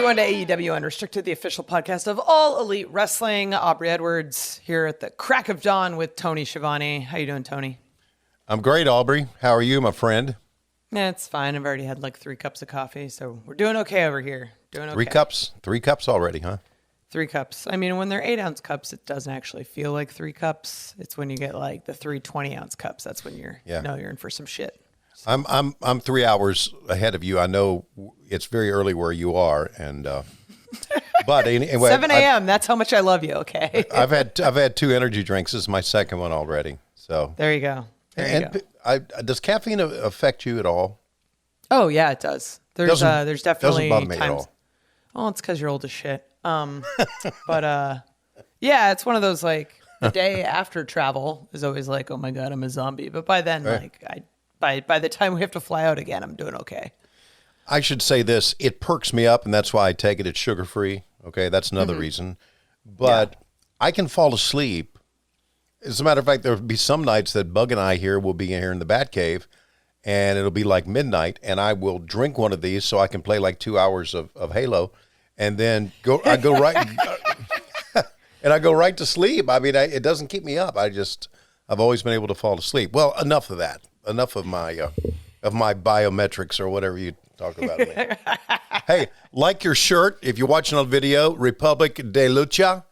everyone to AEW Unrestricted, the official podcast of All Elite Wrestling. Aubrey Edwards here at the crack of dawn with Tony Schiavone. How you doing, Tony? I'm great, Aubrey. How are you, my friend? Yeah, it's fine. I've already had like 3 cups of coffee, so we're doing okay over here. Doing okay. 3 cups? 3 cups already, huh? 3 cups. I mean, when they're 8-ounce cups, it doesn't actually feel like 3 cups. It's when you get like the 3 20-ounce cups. That's when you're you're in for some shit. I'm 3 hours ahead of you. I know it's very early where you are, and but anyway, 7 a.m. That's how much I love you. Okay. I've had 2 energy drinks. This is my second one already. So there you go. Does caffeine affect you at all? Oh yeah, it does. There's definitely doesn't bother me times. at all. Oh, it's because you're old as shit. But yeah, it's one of those like the day after travel is always like, oh my god, I'm a zombie. But by then, right. like by the time we have to fly out again, I'm doing okay. I should say this: it perks me up, and that's why I take it. It's sugar free. Okay, that's another reason. But I can fall asleep. As a matter of fact, there'll be some nights that Bug and I here will be here in the Batcave, and it'll be like midnight, and I will drink one of these so I can play like 2 hours of Halo, and then I go right to sleep. I mean, it doesn't keep me up. I've always been able to fall asleep. Well, enough of that. Enough of my biometrics or whatever you talk about. Hey, like your shirt if you're watching on video, Republic de Lucha.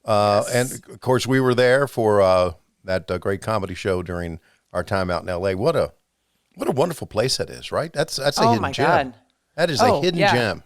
Yes. And of course, we were there for that great comedy show during our time out in L.A. What a wonderful place that is, right? That's a hidden gem. God. That is a hidden gem.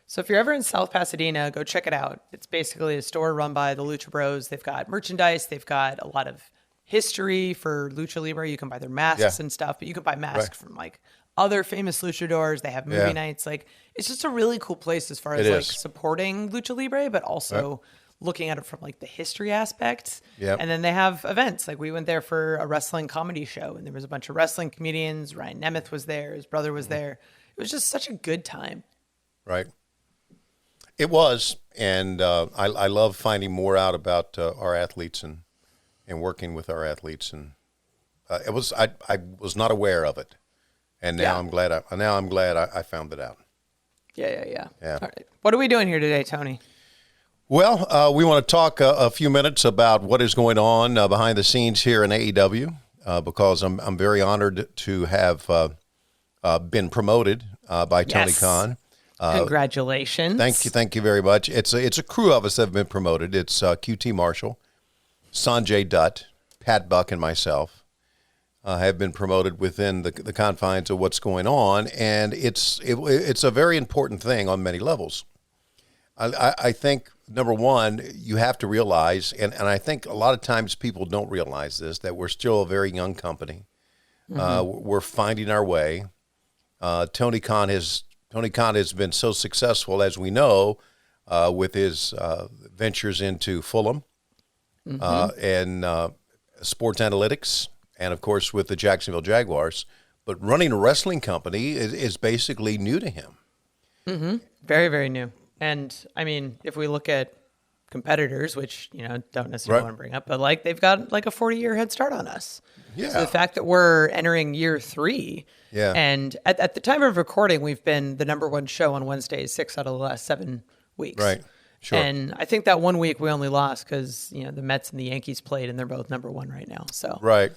So if you're ever in South Pasadena, go check it out. It's basically a store run by the Lucha Bros. They've got merchandise. They've got a lot of history for Lucha Libre. You can buy their masks and stuff, but you can buy masks from like other famous luchadors. They have movie nights. Like, it's just a really cool place as far as like supporting Lucha Libre, but also looking at it from like the history aspect. Yep. And then they have events. Like, we went there for a wrestling comedy show, and there was a bunch of wrestling comedians. Ryan Nemeth was there. His brother was there. It was just such a good time. Right. It was. And I love finding more out about our athletes and working with our athletes. And I was not aware of it. And now I'm glad I found it out. Yeah. All right. What are we doing here today, Tony? Well, we want to talk a few minutes about what is going on behind the scenes here in AEW, because I'm very honored to have been promoted by Tony Khan. Congratulations! Thank you very much. It's a crew of us that have been promoted. It's QT Marshall, Sonjay Dutt, Pat Buck, and myself have been promoted within the confines of what's going on, and it's a very important thing on many levels. I think, number one, you have to realize, and I think a lot of times people don't realize this, that we're still a very young company. We're finding our way. Tony Khan has been so successful, as we know, with his ventures into Fulham and sports analytics, and of course with the Jacksonville Jaguars. But running a wrestling company is basically new to him. Very, very new. And I mean, if we look at competitors, which, don't necessarily want to bring up, but like they've got like a 40-year head start on us. Yeah. So the fact that we're entering year 3, and at the time of recording, we've been the number 1 show on Wednesdays 6 out of the last 7 weeks. Right. Sure. And I think that 1 week we only lost because the Mets and the Yankees played, and they're both number 1 right now. So right.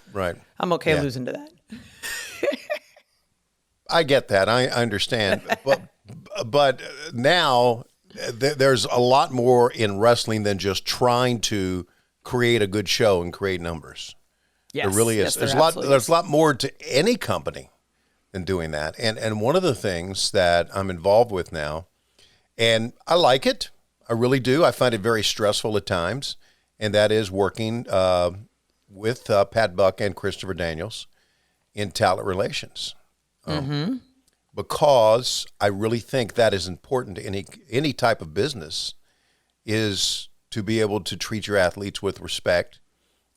I'm okay losing to that. I get that. I understand, but now there's a lot more in wrestling than just trying to create a good show and create numbers. Yes, there really is. There's a lot more to any company than doing that. And one of the things that I'm involved with now, and I like it, I really do. I find it very stressful at times, and that is working with Pat Buck and Christopher Daniels in talent relations. Because I really think that is important to any type of business, is to be able to treat your athletes with respect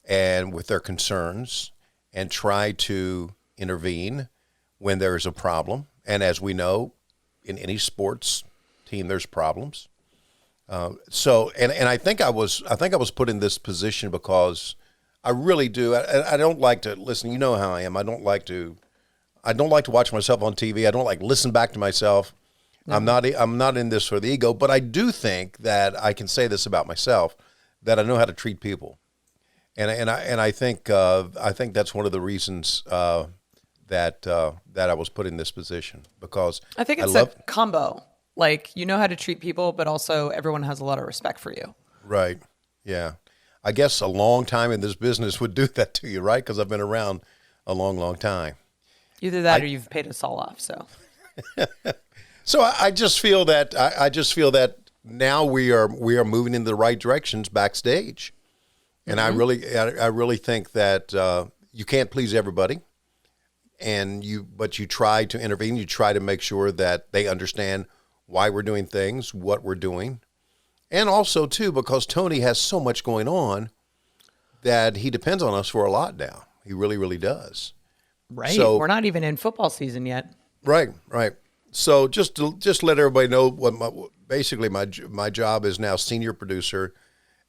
and with their concerns, and try to intervene when there is a problem. And as we know, in any sports team, there's problems. So I think I was put in this position because I really do. I don't like to listen. You know how I am. I don't like to watch myself on TV. I don't like listen back to myself. No. I'm not in this for the ego, but I do think that I can say this about myself, that I know how to treat people. And I think that's one of the reasons that I was put in this position, because I think it's a combo. Like, you know how to treat people, but also everyone has a lot of respect for you. Right. Yeah. I guess a long time in this business would do that to you, right? Because I've been around a long, long time. Either that or you've paid us all off. So. So I just feel that now we are moving in the right directions backstage, and I really think that you can't please everybody, but you try to intervene. You try to make sure that they understand why we're doing things, what we're doing, and also too because Tony has so much going on that he depends on us for a lot now. He really, really does. Right. So, we're not even in football season yet. Right. So just to let everybody know what basically my job is now: senior producer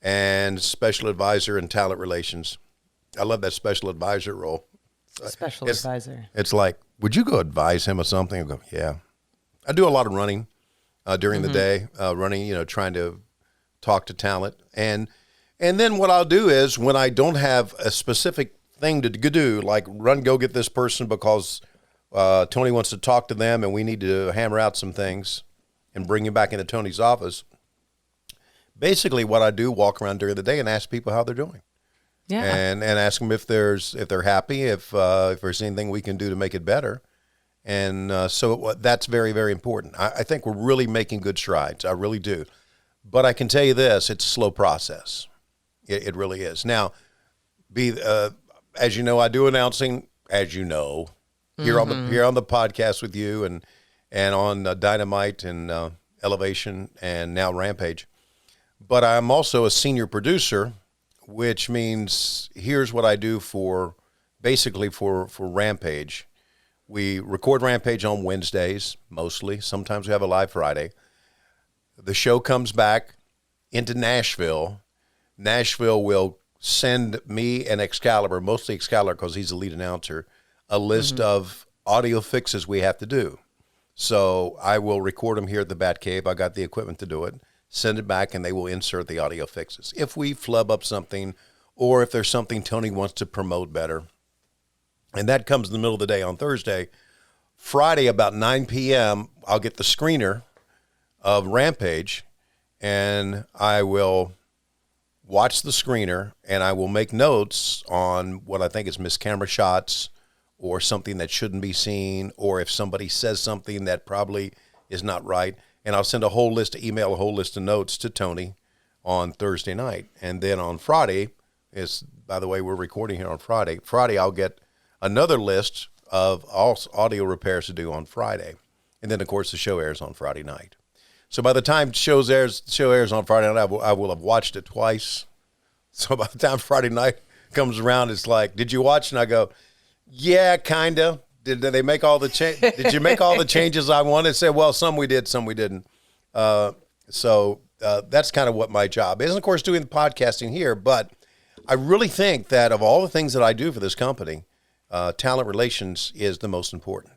and special advisor in talent relations. I love that special advisor role. Special advisor. It's like, would you go advise him or something? I go, yeah. I do a lot of running during the day, trying to talk to talent, and then what I'll do is when I don't have a specific thing to do, like go get this person because Tony wants to talk to them and we need to hammer out some things and bring him back into Tony's office. Basically what I do, walk around during the day and ask people how they're doing. Yeah. And ask them if they're happy, if there's anything we can do to make it better. And so that's very, very important. I think we're really making good strides. I really do. But I can tell you this, it's a slow process. It really is. Now, as you know, I do announcing, as you know, here on the podcast with you and on Dynamite and Elevation and now Rampage. But I'm also a senior producer, which means here's what I do for Rampage. We record Rampage on Wednesdays, mostly. Sometimes we have a live Friday. The show comes back into Nashville. Nashville will send me and Excalibur, mostly Excalibur because he's the lead announcer, a list of audio fixes we have to do. So I will record them here at the Batcave. I got the equipment to do it. Send it back, and they will insert the audio fixes. If we flub up something, or if there's something Tony wants to promote better, and that comes in the middle of the day on Thursday. Friday, about 9 p.m., I'll get the screener of Rampage, and I will watch the screener, and I will make notes on what I think is missed camera shots or something that shouldn't be seen, or if somebody says something that probably is not right. And I'll send a whole list of notes to Tony on Thursday night. And then on Friday, by the way, we're recording here on Friday. Friday, I'll get another list of all audio repairs to do on Friday. And then, of course, the show airs on Friday night. So by the time show airs on Friday night, I will have watched it twice. So by the time Friday night comes around, it's like, did you watch? And I go, yeah, kind of. Did they make all the Did you make all the changes I wanted? Say, well, some we did, some we didn't. So that's kind of what my job is. And, of course, doing the podcasting here. But I really think that of all the things that I do for this company, talent relations is the most important.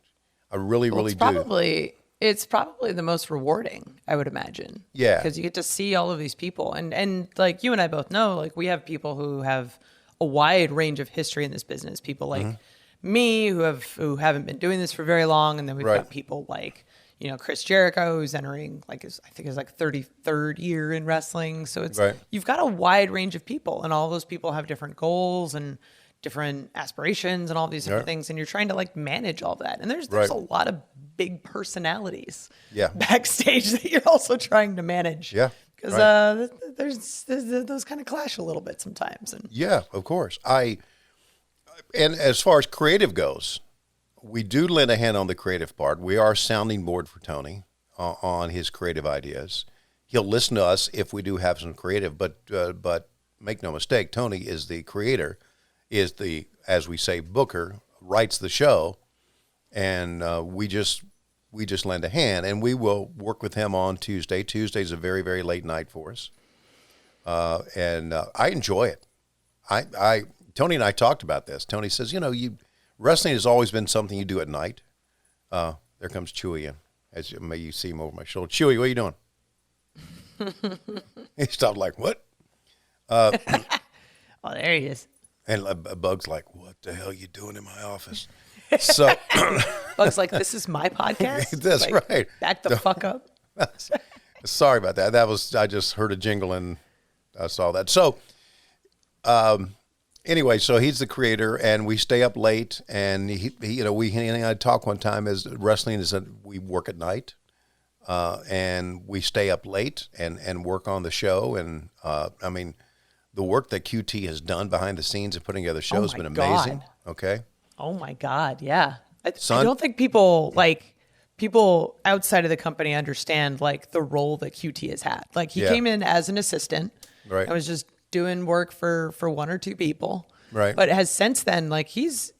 I really do. It's probably the most rewarding, I would imagine. Yeah. Because you get to see all of these people. And like you and I both know, like we have people who have a wide range of history in this business. People like me who haven't been doing this for very long. And then we've got people like, Chris Jericho, who's entering I think his 33rd year in wrestling. So it's you've got a wide range of people, and all those people have different goals and different aspirations and all these different things, and you're trying to manage all that. And there's a lot of big personalities backstage that you're also trying to manage. Yeah. Because there's those kind of clash a little bit sometimes. And yeah, of course. And as far as creative goes, we do lend a hand on the creative part. We are sounding board for Tony on his creative ideas. He'll listen to us if we do have some creative, but make no mistake, Tony is the creator, is the, as we say, booker, writes the show, and we just lend a hand, and we will work with him on Tuesday. Tuesday's a very, very late night for us, and I enjoy it. Tony and I talked about this. Tony says, wrestling has always been something you do at night. There comes Chewy in. as you see him over my shoulder. Chewy, what are you doing? He stopped like, what? Oh, there he is. And Bug's like, what the hell are you doing in my office? So Bug's like, this is my podcast? That's like, right. Back the fuck up. Sorry about that. I just heard a jingle and I saw that. So, anyway, so he's the creator, and we stay up late, and he and I talked one time as wrestling is that we work at night, and we stay up late and work on the show. And I mean, the work that QT has done behind the scenes and putting together the show has been amazing. God. Okay. Oh my God. Yeah. I don't think people outside of the company understand like the role that QT has had. Like he came in as an assistant. Right. I was just doing work for one or two people. Right. But has since then, like he's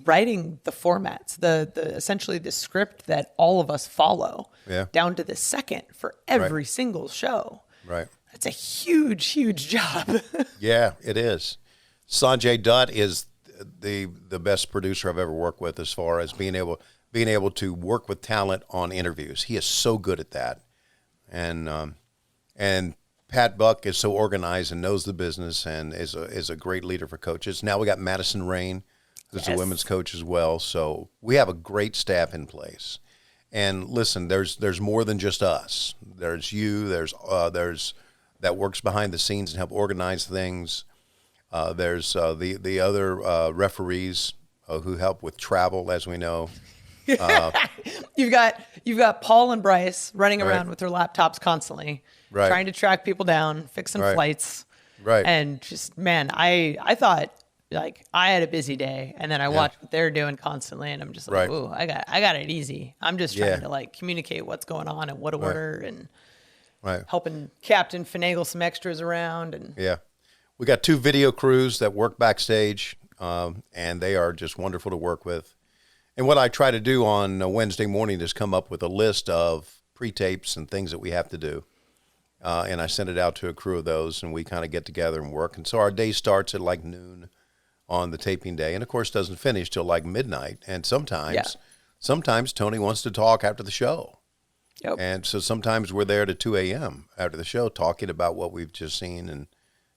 writing the formats, the essentially the script that all of us follow down to the second for every single show. Right. That's a huge, huge job. Yeah, it is. Sonjay Dutt is the best producer I've ever worked with as far as being able to work with talent on interviews. He is so good at that. And Pat Buck is so organized and knows the business and is a great leader for coaches. Now we got Madison Rain, who's a women's coach as well. So we have a great staff in place. And listen, there's more than just us. There's you. There's that works behind the scenes and help organize things. There's the other referees who help with travel, as we know. You've got Paul and Bryce running around with their laptops constantly, trying to track people down, fixing flights. Right. And just, man, I thought like I had a busy day, and then I watched what they're doing constantly, and I'm just like, ooh, I got it easy. I'm just trying to like communicate what's going on and what to order and helping Captain finagle some extras around. And we got 2 video crews that work backstage, and they are just wonderful to work with. And what I try to do on a Wednesday morning is come up with a list of pre-tapes and things that we have to do. And I send it out to a crew of those, and we kind of get together and work. And so our day starts at like noon on the taping day, and of course doesn't finish till like midnight. And sometimes Tony wants to talk after the show. Yep. And so sometimes we're there to 2 a.m. after the show talking about what we've just seen and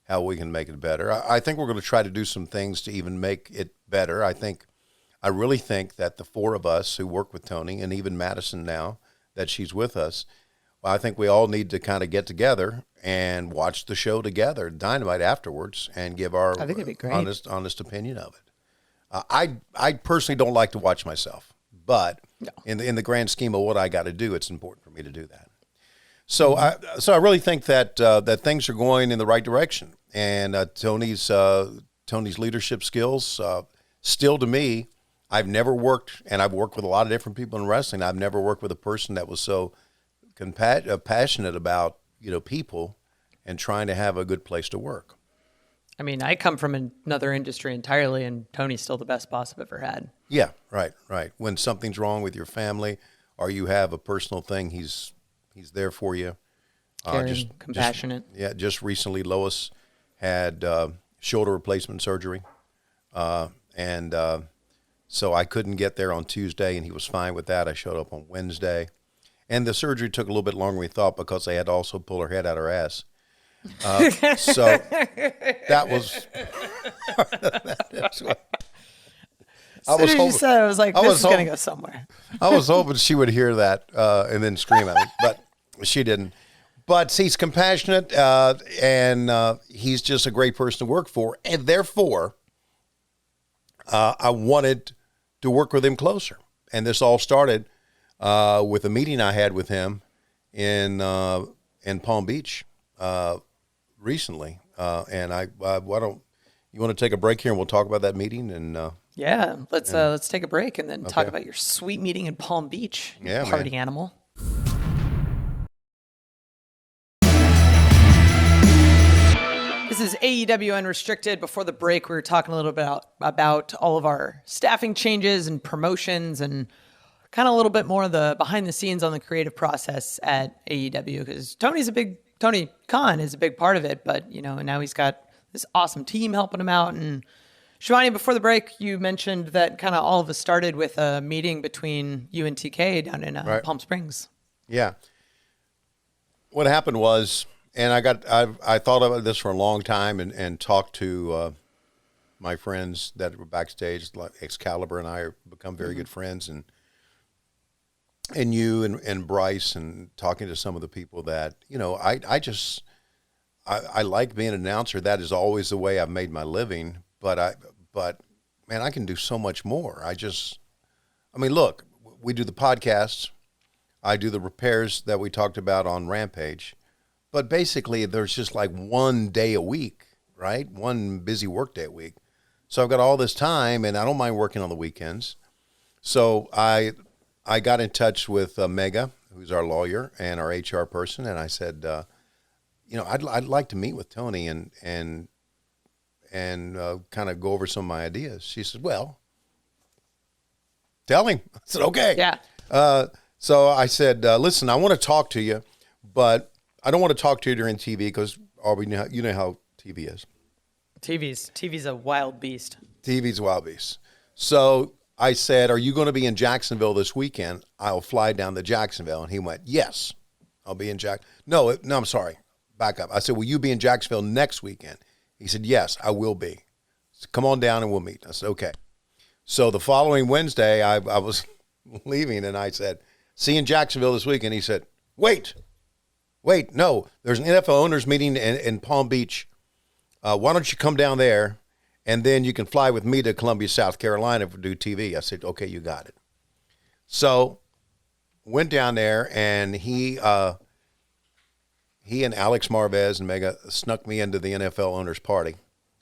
how we can make it better. I think we're going to try to do some things to even make it better. I really think that the 4 of us who work with Tony, and even Madison now that she's with us, well, I think we all need to kind of get together and watch the show together, Dynamite, afterwards, and give our honest opinion of it. I personally don't like to watch myself, but in the grand scheme of what I got to do, it's important for me to do that. So I really think that that things are going in the right direction, and Tony's leadership skills still, to me, I've never worked, and I've worked with a lot of different people in wrestling. I've never worked with a person that was so passionate about people and trying to have a good place to work. I mean, I come from another industry entirely, and Tony's still the best boss I've ever had. Yeah, right. When something's wrong with your family or you have a personal thing, he's there for you. Caring, compassionate. Just recently, Lois had shoulder replacement surgery, and so I couldn't get there on Tuesday, and he was fine with that. I showed up on Wednesday, and the surgery took a little bit longer than we thought because they had to also pull her head out of her ass. So that was. I was like, this is going to go somewhere. I was hoping she would hear that and then scream at me, but she didn't. But he's compassionate, and he's just a great person to work for, and therefore, I wanted to work with him closer. And this all started with a meeting I had with him in Palm Beach recently. And why don't you want to take a break here and we'll talk about that meeting? And let's take a break and then talk about your sweet meeting in Palm Beach. Yeah, party animal. This is AEW Unrestricted. Before the break, we were talking a little bit about all of our staffing changes and promotions and kind of a little bit more of the behind the scenes on the creative process at AEW, because Tony Khan is a big part of it, but now he's got this awesome team helping him out, and Shivani, before the break, you mentioned that kind of all of us started with a meeting between you and TK down in Palm Springs. Yeah. What happened was, and I thought about this for a long time and talked to my friends that were backstage, like Excalibur and I have become very good friends, and you and Bryce, and talking to some of the people that, I like being an announcer. That is always the way I've made my living, but man, I can do so much more. Look, we do the podcasts. I do the repairs that we talked about on Rampage, but basically there's just like one day a week, right? One busy work day a week. So I've got all this time, and I don't mind working on the weekends. So I got in touch with Mega, who's our lawyer and our HR person, and I said, I'd like to meet with Tony and kind of go over some of my ideas. She said, well, tell him. I said, okay. Yeah. So I said, listen, I want to talk to you, but I don't want to talk to you during TV because, Aubrey, you know how TV is. TV's a wild beast. TV's a wild beast. So I said, are you going to be in Jacksonville this weekend? I'll fly down to Jacksonville. And he went, yes, I'll be in No, I'm sorry. Back up. I said, will you be in Jacksonville next weekend? He said, yes, I will be. So come on down and we'll meet. I said, okay. So the following Wednesday, I was leaving, and I said, see you in Jacksonville this weekend. He said, wait, no, there's an NFL owners meeting in Palm Beach. Why don't you come down there, and then you can fly with me to Columbia, South Carolina to do TV. I said, okay, you got it. So went down there, and he and Alex Marvez and Mega snuck me into the NFL owners party,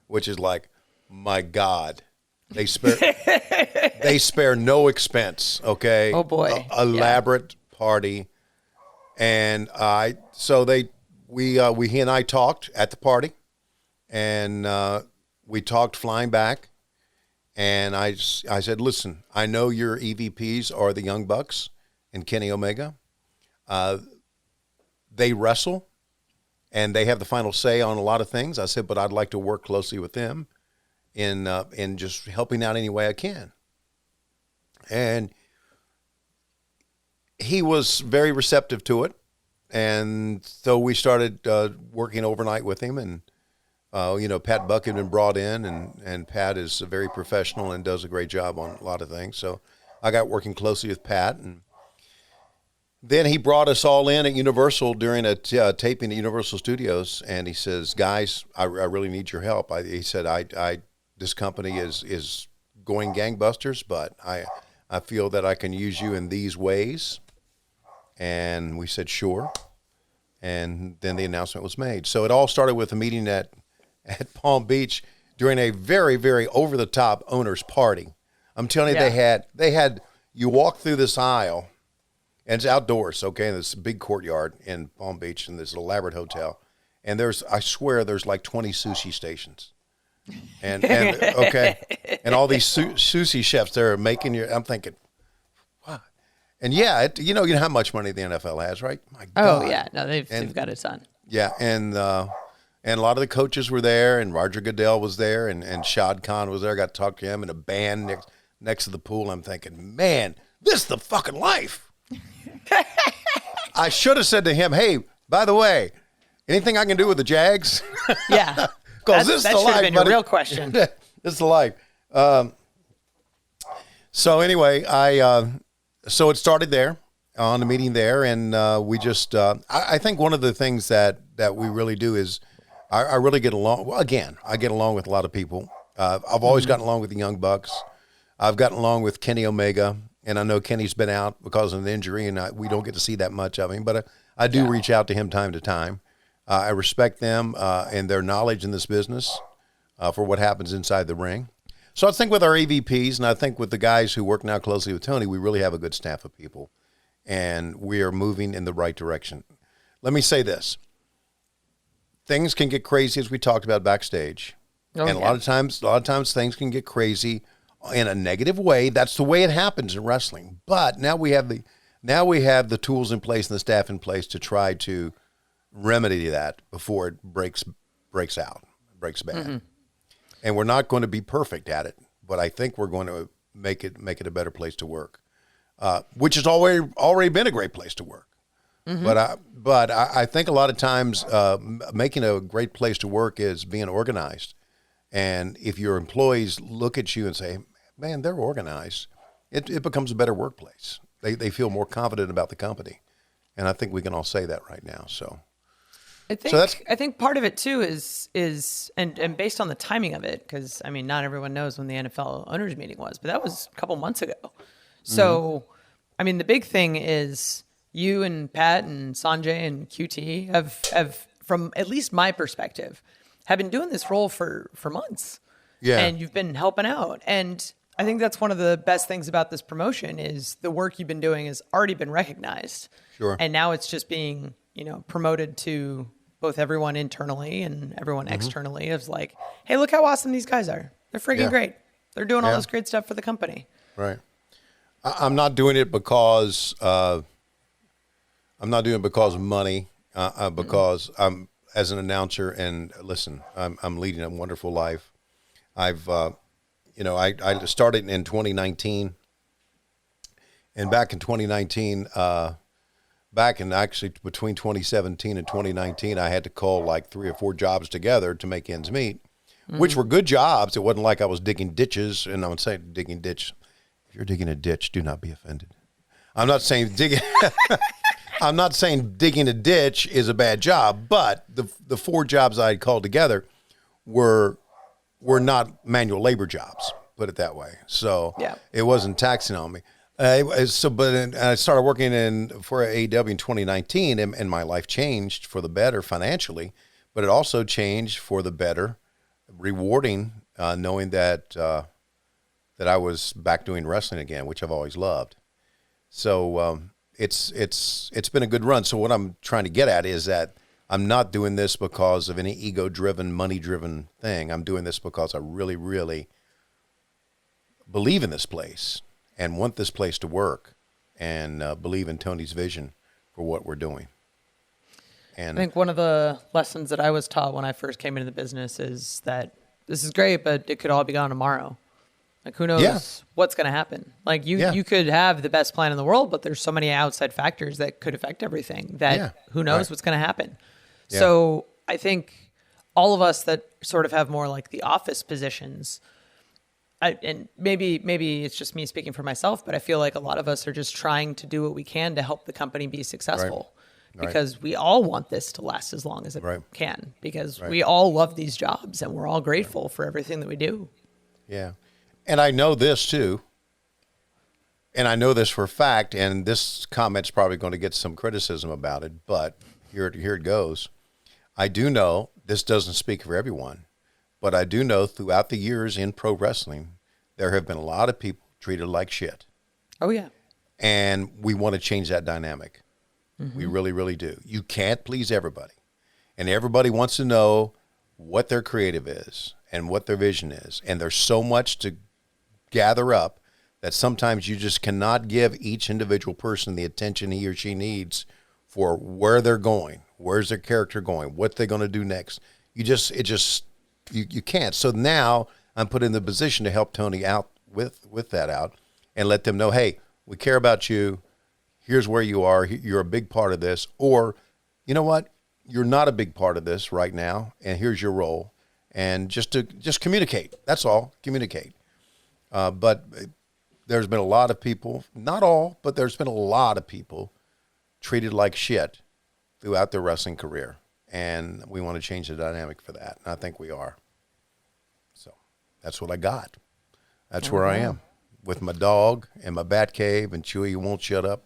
which is like, my God, they spare no expense. Okay. Oh boy. Elaborate party. And he and I talked at the party, and we talked flying back. And I said, listen, I know your EVPs are the Young Bucks and Kenny Omega. They wrestle, and they have the final say on a lot of things. I said, but I'd like to work closely with them in just helping out any way I can. And he was very receptive to it. And so we started working overnight with him. And, Pat Buck had been brought in, and Pat is very professional and does a great job on a lot of things. So I got working closely with Pat. And then he brought us all in at Universal during a taping at Universal Studios. And he says, guys, I really need your help. He said, this company is going gangbusters, but I feel that I can use you in these ways. And we said, sure. And then the announcement was made. So it all started with a meeting at Palm Beach during a very, very over-the-top owners party. I'm telling you, they had you walk through this aisle, and it's outdoors, okay, in this big courtyard in Palm Beach in this elaborate hotel. And I swear there's like 20 sushi stations. And okay, and all these sushi chefs there making I'm thinking, wow. And yeah, you know how much money the NFL has, right? My God. Oh yeah, no, they've got a ton. Yeah, and a lot of the coaches were there, and Roger Goodell was there, and Shad Khan was there. I got to talk to him, and a band next to the pool. I'm thinking, man, this is the fucking life. I should have said to him, hey, by the way, anything I can do with the Jags? Yeah. Because this is the life. That should have been a real question. This is the life. So anyway, so it started there on the meeting there, and we just I think one of the things that we really do is I really get along. Well, again, I get along with a lot of people. I've always gotten along with the Young Bucks. I've gotten along with Kenny Omega, and I know Kenny's been out because of an injury, and we don't get to see that much of him. But I do reach out to him time to time. I respect them and their knowledge in this business for what happens inside the ring. So I think with our EVPs, and I think with the guys who work now closely with Tony, we really have a good staff of people, and we are moving in the right direction. Let me say this. Things can get crazy, as we talked about backstage. And a lot of times things can get crazy in a negative way. That's the way it happens in wrestling. But now we have the tools in place and the staff in place to try to remedy that before it breaks bad. Mm-hmm. and we're not going to be perfect at it, but I think we're going to make it a better place to work, which has already been a great place to work. Mm-hmm. But I think a lot of times making a great place to work is being organized. And if your employees look at you and say, man, they're organized, it becomes a better workplace. They feel more confident about the company. And I think we can all say that right now. So I think part of it too is and based on the timing of it, because I mean, not everyone knows when the NFL owners meeting was, but that was a couple months ago. So, I mean, the big thing is you and Pat and Sonjay and QT have from at least my perspective, have been doing this role for months. Yeah. And you've been helping out. And I think that's one of the best things about this promotion is the work you've been doing has already been recognized. Sure. And now it's just being, promoted to both everyone internally and everyone externally of like, hey, look how awesome these guys are. They're freaking great. They're doing all this great stuff for the company. Right. I'm not doing it because of money, because I'm as an announcer, and listen, I'm leading a wonderful life. I've, I started in 2019, and back in 2019, actually between 2017 and 2019, I had to call like 3 or 4 jobs together to make ends meet, which were good jobs. It wasn't like I was digging ditches, and I would say digging ditch. If you're digging a ditch, do not be offended. I'm not saying digging. I'm not saying digging a ditch is a bad job, but the 4 jobs I had called together were not manual labor jobs, put it that way. So it wasn't taxing on me. I started working for AEW in 2019, and my life changed for the better financially, but it also changed for the better, rewarding, knowing that I was back doing wrestling again, which I've always loved. So it's been a good run. So what I'm trying to get at is that I'm not doing this because of any ego-driven, money-driven thing. I'm doing this because I really, really believe in this place and want this place to work, and believe in Tony's vision for what we're doing. And I think one of the lessons that I was taught when I first came into the business is that this is great, but it could all be gone tomorrow. Like, who knows what's going to happen? Like, you could have the best plan in the world, but there's so many outside factors that could affect everything that who knows what's going to happen. Yeah. So I think all of us that sort of have more like the office positions, and maybe it's just me speaking for myself, but I feel like a lot of us are just trying to do what we can to help the company be successful. Right. Because we all want this to last as long as it can, because we all love these jobs and we're all grateful for everything that we do. Yeah. And I know this too, and I know this for a fact, and this comment's probably going to get some criticism about it, but here it goes. I do know, this doesn't speak for everyone, but I do know throughout the years in pro wrestling, there have been a lot of people treated like shit. Oh, yeah. And we want to change that dynamic. Mm-hmm. We really, really do. You can't please everybody. And everybody wants to know what their creative is and what their vision is. And there's so much to gather up that sometimes you just cannot give each individual person the attention he or she needs for where they're going, where's their character going, what they're going to do next. You can't. So now I'm put in the position to help Tony out with that out and let them know, hey, we care about you. Here's where you are. You're a big part of this. Or, you know what? You're not a big part of this right now, and here's your role. And just communicate. That's all. Communicate. But there's been a lot of people, not all, but there's been a lot of people treated like shit throughout their wrestling career. And we want to change the dynamic for that. And I think we are. So that's what I got. That's where I am with my dog and my bat cave and Chewy who won't shut up.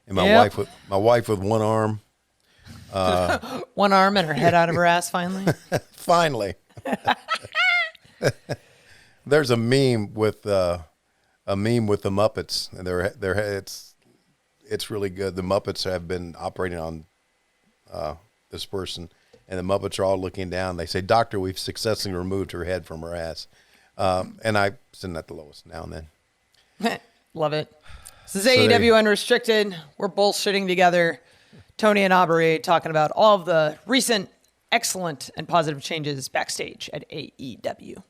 And my wife with one arm. One arm and her head out of her ass finally. Finally. There's a meme with the Muppets, and it's really good. The Muppets have been operating on this person, and the Muppets are all looking down. They say, "Doctor, we've successfully removed her head from her ass." And I send that to Lois now and then. Love it. This is AEW Unrestricted. We're bullshitting together. Tony and Aubrey talking about all of the recent excellent and positive changes backstage at AEW.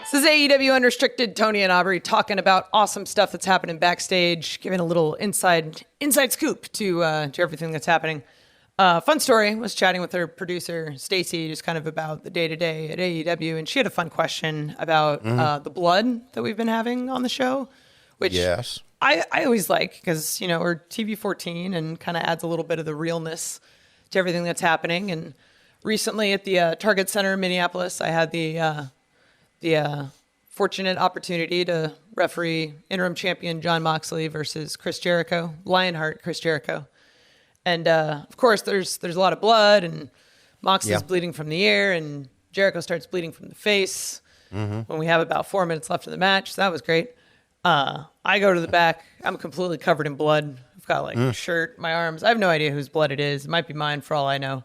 This is AEW Unrestricted. Tony and Aubrey talking about awesome stuff that's happening backstage, giving a little inside scoop to everything that's happening. Fun story. Was chatting with her producer Stacy, just kind of about the day to day at AEW, and she had a fun question about the blood that we've been having on the show, which yes, I always like because we're TV 14 and kind of adds a little bit of the realness to everything that's happening. And recently at the Target Center in Minneapolis, I had the fortunate opportunity to referee interim champion Jon Moxley versus Chris Jericho, Lionheart Chris Jericho. And of course, there's a lot of blood, and Moxley's bleeding from the ear, and Jericho starts bleeding from the face when we have about 4 minutes left of the match. So that was great. I go to the back. I'm completely covered in blood. I've got a shirt, my arms. I have no idea whose blood it is. It might be mine for all I know.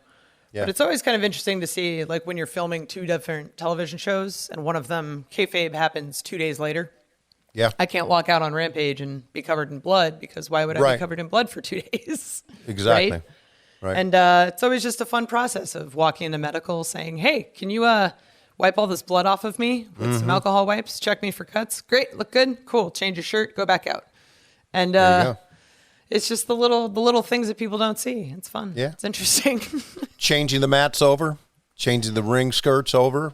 Yeah. But it's always kind of interesting to see, when you're filming two different television shows, and one of them, kayfabe, happens 2 days later. Yeah. I can't walk out on Rampage and be covered in blood, because why would I be covered in blood for 2 days? Exactly. Right. And it's always just a fun process of walking into medical saying, hey, can you wipe all this blood off of me with some alcohol wipes? Check me for cuts. Great. Look good. Cool. Change your shirt. Go back out. And it's just the little things that people don't see. It's fun. Yeah. It's interesting. Changing the mats over, changing the ring skirts over,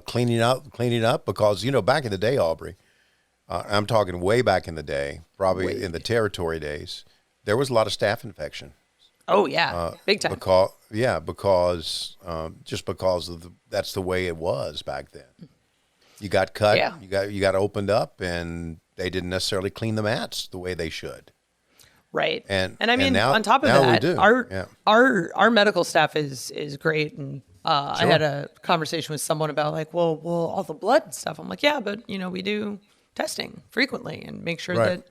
cleaning up because, back in the day, Aubrey, I'm talking way back in the day, probably in the territory days, there was a lot of staph infection. Oh, yeah. Big time. Because that's the way it was back then. You got cut, you got opened up, and they didn't necessarily clean the mats the way they should. Right. And I mean, now, on top of that, our medical staff is great. And I had a conversation with someone about well, all the blood and stuff. I'm like, yeah, but we do testing frequently and make sure that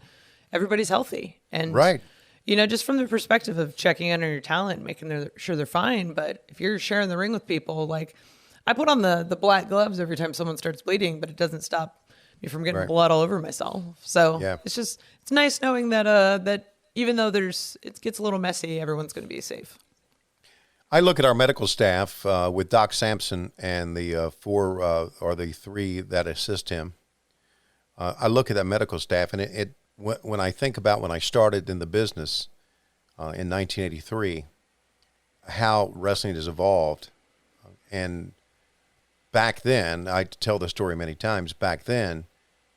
everybody's healthy. And just from the perspective of checking in on your talent, making sure they're fine. But if you're sharing the ring with people, I put on the black gloves every time someone starts bleeding, but it doesn't stop me from getting blood all over myself. So it's nice knowing that even though it gets a little messy, everyone's going to be safe. I look at our medical staff with Doc Sampson and the three that assist him. I look at that medical staff, and when I think about when I started in the business in 1983, how wrestling has evolved. And back then, I tell the story many times, back then,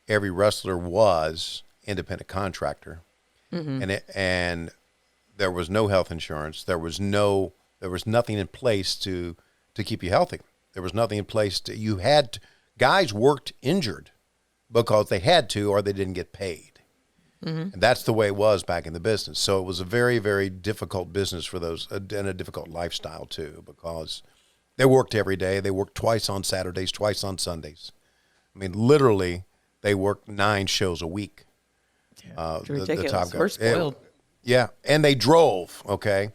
every wrestler was independent contractor. And there was no health insurance. There was nothing in place to keep you healthy. There was nothing in place guys worked injured because they had to, or they didn't get paid. And that's the way it was back in the business. So it was a very, very difficult business for those, and a difficult lifestyle too, because they worked every day. They worked twice on Saturdays, twice on Sundays. I mean, literally, they worked 9 shows a week. It's ridiculous. We're spoiled. And they drove, okay?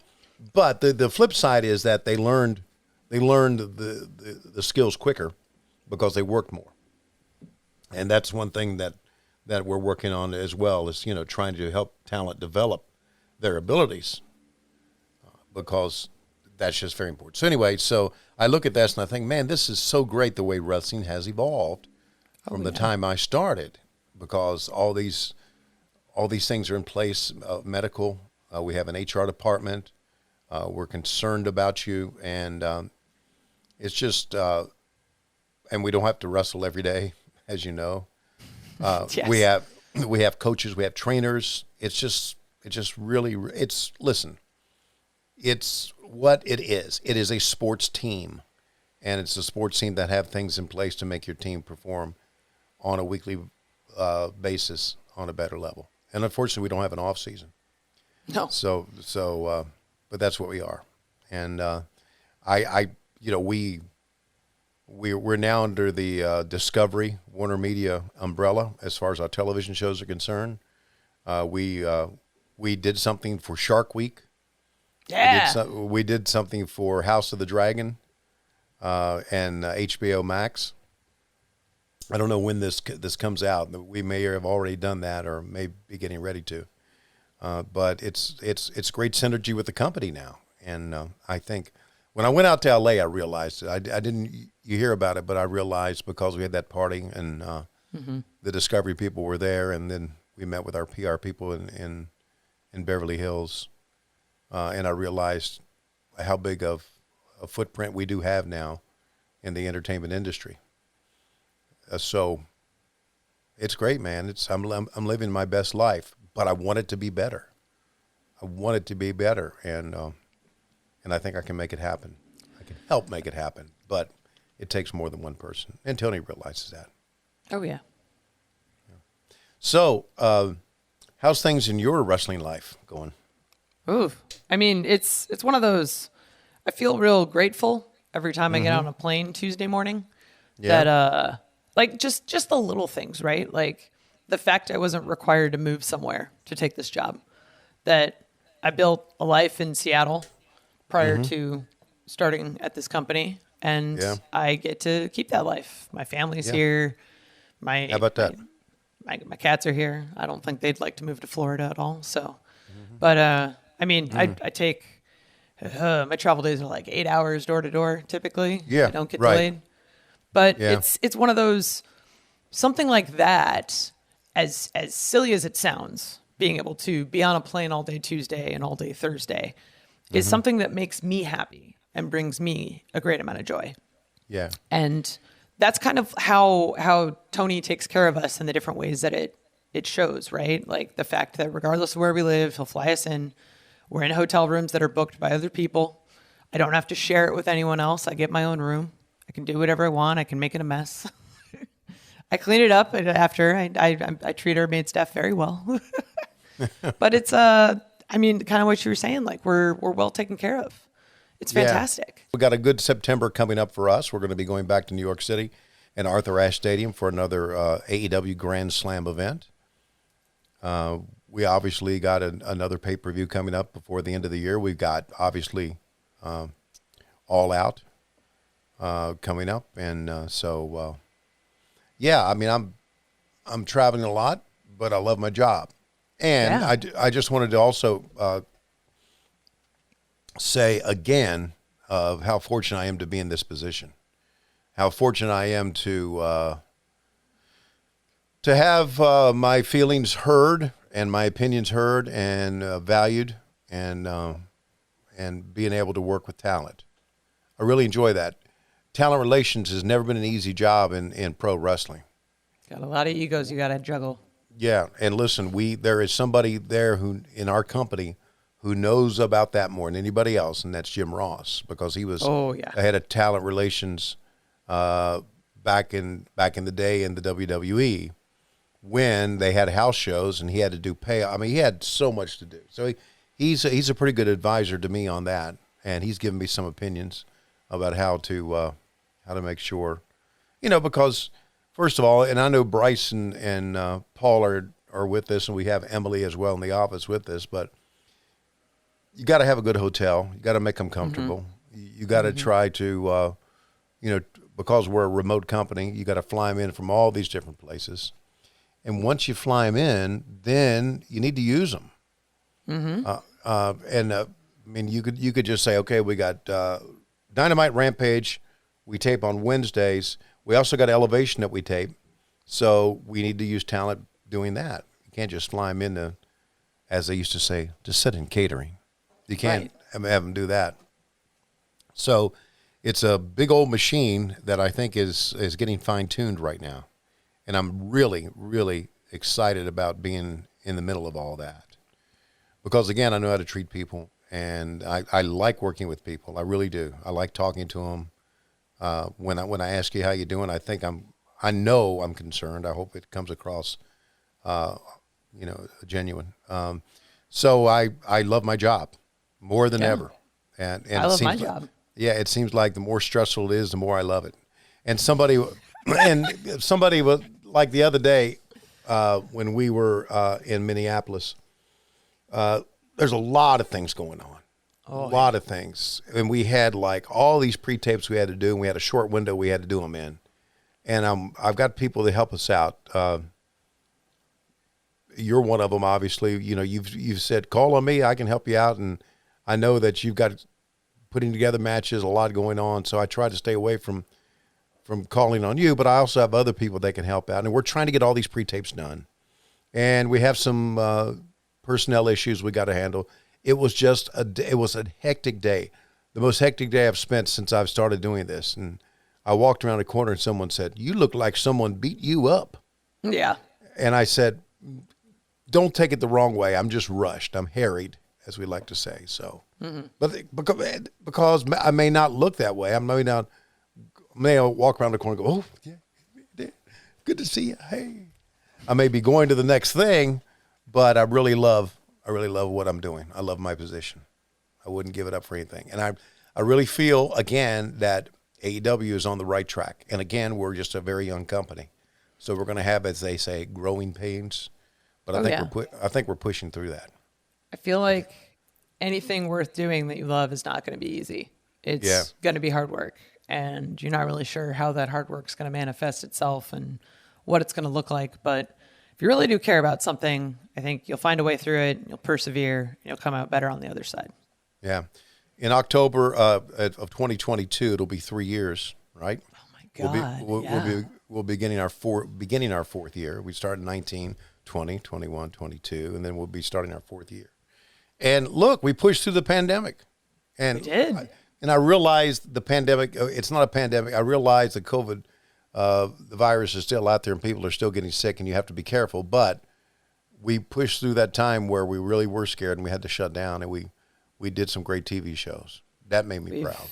But the flip side is that they learned the skills quicker because they worked more. And that's one thing that we're working on as well, is trying to help talent develop their abilities, because that's just very important. So anyway, I look at this and I think, man, this is so great the way wrestling has evolved from the time I started, because all these things are in place. Medical, we have an HR department. We're concerned about you, and it's just, and we don't have to wrestle every day, as you know. Yes. We have coaches, we have trainers. It's what it is. It is a sports team, and it's a sports team that have things in place to make your team perform on a weekly basis on a better level. And unfortunately, we don't have an off season. No. But that's what we are. And we're now under the Discovery Warner Media umbrella as far as our television shows are concerned. We did something for Shark Week. Yeah. We did something for House of the Dragon and HBO Max. I don't know when this comes out. We may have already done that, or may be getting ready to. But it's great synergy with the company now. And I think when I went out to L.A., I realized it. I didn't you hear about it, but I realized because we had that party and the Discovery people were there, and then we met with our PR people in Beverly Hills, and I realized how big of a footprint we do have now in the entertainment industry. So it's great, man. I'm living my best life, but I want it to be better. And I think I can make it happen. I can help make it happen, but it takes more than one person. And Tony realizes that. Oh, yeah. So, how's things in your wrestling life going? Ooh, I mean, it's one of those, I feel real grateful every time I get on a plane Tuesday morning that, like just the little things, right? Like the fact I wasn't required to move somewhere to take this job, that I built a life in Seattle prior to starting at this company, and I get to keep that life. My family's here. How about that? My cats are here. I don't think they'd like to move to Florida at all. So, but I mean, I take my travel days are like 8 hours door to door typically. Yeah, I don't get delayed. But it's one of those, something like that, as silly as it sounds, being able to be on a plane all day Tuesday and all day Thursday is something that makes me happy and brings me a great amount of joy. Yeah. And that's kind of how Tony takes care of us in the different ways that it shows, right? Like the fact that regardless of where we live, he'll fly us in. We're in hotel rooms that are booked by other people. I don't have to share it with anyone else. I get my own room. I can do whatever I want. I can make it a mess. I clean it up after. I treat our maid staff very well. But it's I mean, kind of what you were saying. Like we're well taken care of. It's fantastic. Yeah. We got a good September coming up for us. We're going to be going back to New York City and Arthur Ashe Stadium for another AEW Grand Slam event. We obviously got another pay-per-view coming up before the end of the year. We've got obviously All Out coming up, and so I mean, I'm traveling a lot, but I love my job, and I just wanted to also say again of how fortunate I am to be in this position, how fortunate I am to have my feelings heard and my opinions heard and valued, and being able to work with talent. I really enjoy that. Talent relations has never been an easy job in pro wrestling. Got a lot of egos you got to juggle. Yeah, and listen, there is somebody there who in our company who knows about that more than anybody else, and that's Jim Ross, because he was head of talent relations back in the day in the WWE when they had house shows and he had to do pay. I mean, he had so much to do. So he's a pretty good advisor to me on that, and he's given me some opinions about how to make sure, because first of all, and I know Bryce and Paul are with this, and we have Emily as well in the office with this, but you got to have a good hotel. You got to make them comfortable. You got to try to, because we're a remote company, you got to fly them in from all these different places. And once you fly them in, then you need to use them. I mean, you could just say, okay, we got Dynamite Rampage. We tape on Wednesdays. We also got Elevation that we tape. So we need to use talent doing that. You can't just fly them in as they used to say, to sit in catering. You can't have them do that. So it's a big old machine that I think is getting fine-tuned right now. And I'm really, really excited about being in the middle of all that. Because, again, I know how to treat people, and I like working with people. I really do. I like talking to them. When I ask you how you doing, I know I'm concerned. I hope it comes across, genuine. So I love my job more than ever. And I love my job. Yeah, it seems like the more stressful it is, the more I love it. And somebody was like the other day when we were in Minneapolis. There's a lot of things going on. A lot of things. And we had like all these pre-tapes we had to do, and we had a short window we had to do them in. And I've got people that help us out. you're one of them, obviously. You know, you've said, call on me, I can help you out. And I know that you've got putting together matches, a lot going on. So I try to stay away from calling on you, but I also have other people that can help out. And we're trying to get all these pre-tapes done. And we have some personnel issues we got to handle. It was just it was a hectic day. The most hectic day I've spent since I've started doing this. And I walked around the corner and someone said, "You look like someone beat you up." Yeah. And I said, "Don't take it the wrong way. I'm just rushed. I'm harried," as we like to say. So, but because I may not look that way, I may walk around the corner and go, "Oh, yeah, good to see you. Hey." I may be going to the next thing, but I really love what I'm doing. I love my position. I wouldn't give it up for anything. And I really feel, again, that AEW is on the right track. And again, we're just a very young company. So we're going to have, as they say, growing pains. But I think we're pushing through that. I feel like anything worth doing that you love is not going to be easy. It's going to be hard work. And you're not really sure how that hard work is going to manifest itself and what it's going to look like. But if you really do care about something, I think you'll find a way through it. You'll persevere. And you'll come out better on the other side. Yeah. In October of 2022, it'll be 3 years, right? Oh my God. We'll be beginning our fourth year. We started in 19, 20, 21, 22, and then we'll be starting our fourth year. And look, we pushed through the pandemic. And we did. I realized the pandemic, it's not a pandemic. I realized the COVID, the virus is still out there and people are still getting sick and you have to be careful. But we pushed through that time where we really were scared and we had to shut down, and we did some great TV shows. That made me proud.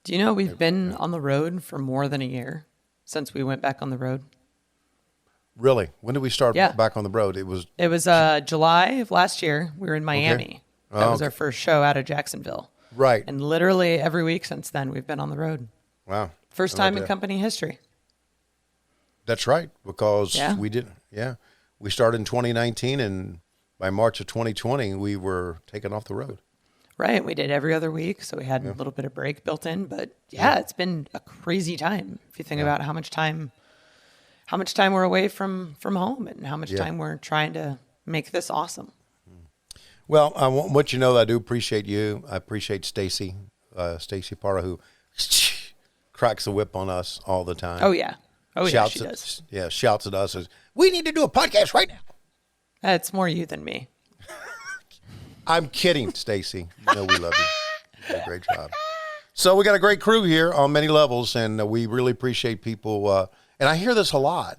Do you know we've been on the road for more than a year since we went back on the road? Really? When did we start back on the road? It was July of last year. We were in Miami. Okay. That was our first show out of Jacksonville. Right. And literally every week since then, we've been on the road. Wow. First time in company history. That's right, because we did. Yeah. We started in 2019, and by March of 2020, we were taken off the road. Right. We did every other week, so we had a little bit of break built in. But it's been a crazy time if you think about how much time we're away from home and how much time we're trying to make this awesome. Well, I want you to know that I do appreciate you. I appreciate Stacy Parra, who cracks the whip on us all the time. Oh yeah. She does. Yeah, shouts at us as, "We need to do a podcast right now." It's more you than me. I'm kidding, Stacy. You know we love you. You did a great job. So we got a great crew here on many levels, and we really appreciate people. And I hear this a lot.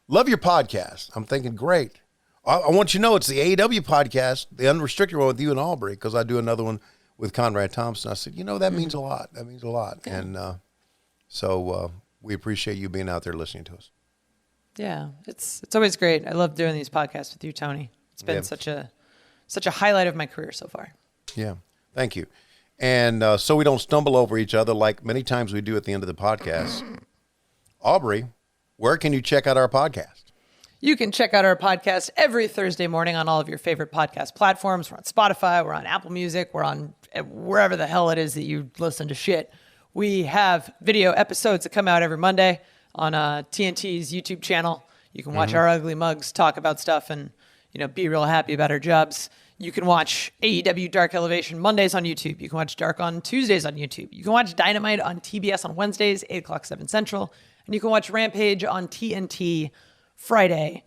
Love your podcast. I'm thinking, great. I want you to know it's the AEW podcast, the Unrestricted one with you and Aubrey, because I do another one with Conrad Thompson. I said, that means a lot. That means a lot. Yeah. And so we appreciate you being out there listening to us. Yeah, it's always great. I love doing these podcasts with you, Tony. It's been such a highlight of my career so far. Yeah, thank you. And so we don't stumble over each other like many times we do at the end of the podcast. Aubrey, where can you check out our podcast? You can check out our podcast every Thursday morning on all of your favorite podcast platforms. We're on Spotify, we're on Apple Music, we're on wherever the hell it is that you listen to shit. We have video episodes that come out every Monday on TNT's YouTube channel. You can watch our ugly mugs talk about stuff and be real happy about our jobs. You can watch AEW Dark Elevation Mondays on YouTube. You can watch Dark on Tuesdays on YouTube. You can watch Dynamite on TBS on Wednesdays, 8 o'clock, 7 Central. And you can watch Rampage on TNT Friday,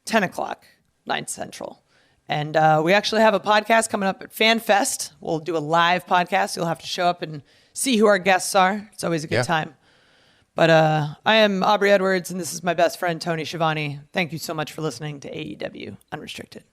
10 o'clock, 9 Central. And we actually have a podcast coming up at FanFest. We'll do a live podcast. You'll have to show up and see who our guests are. It's always a good time. But I am Aubrey Edwards, and this is my best friend, Tony Schiavone. Thank you so much for listening to AEW Unrestricted.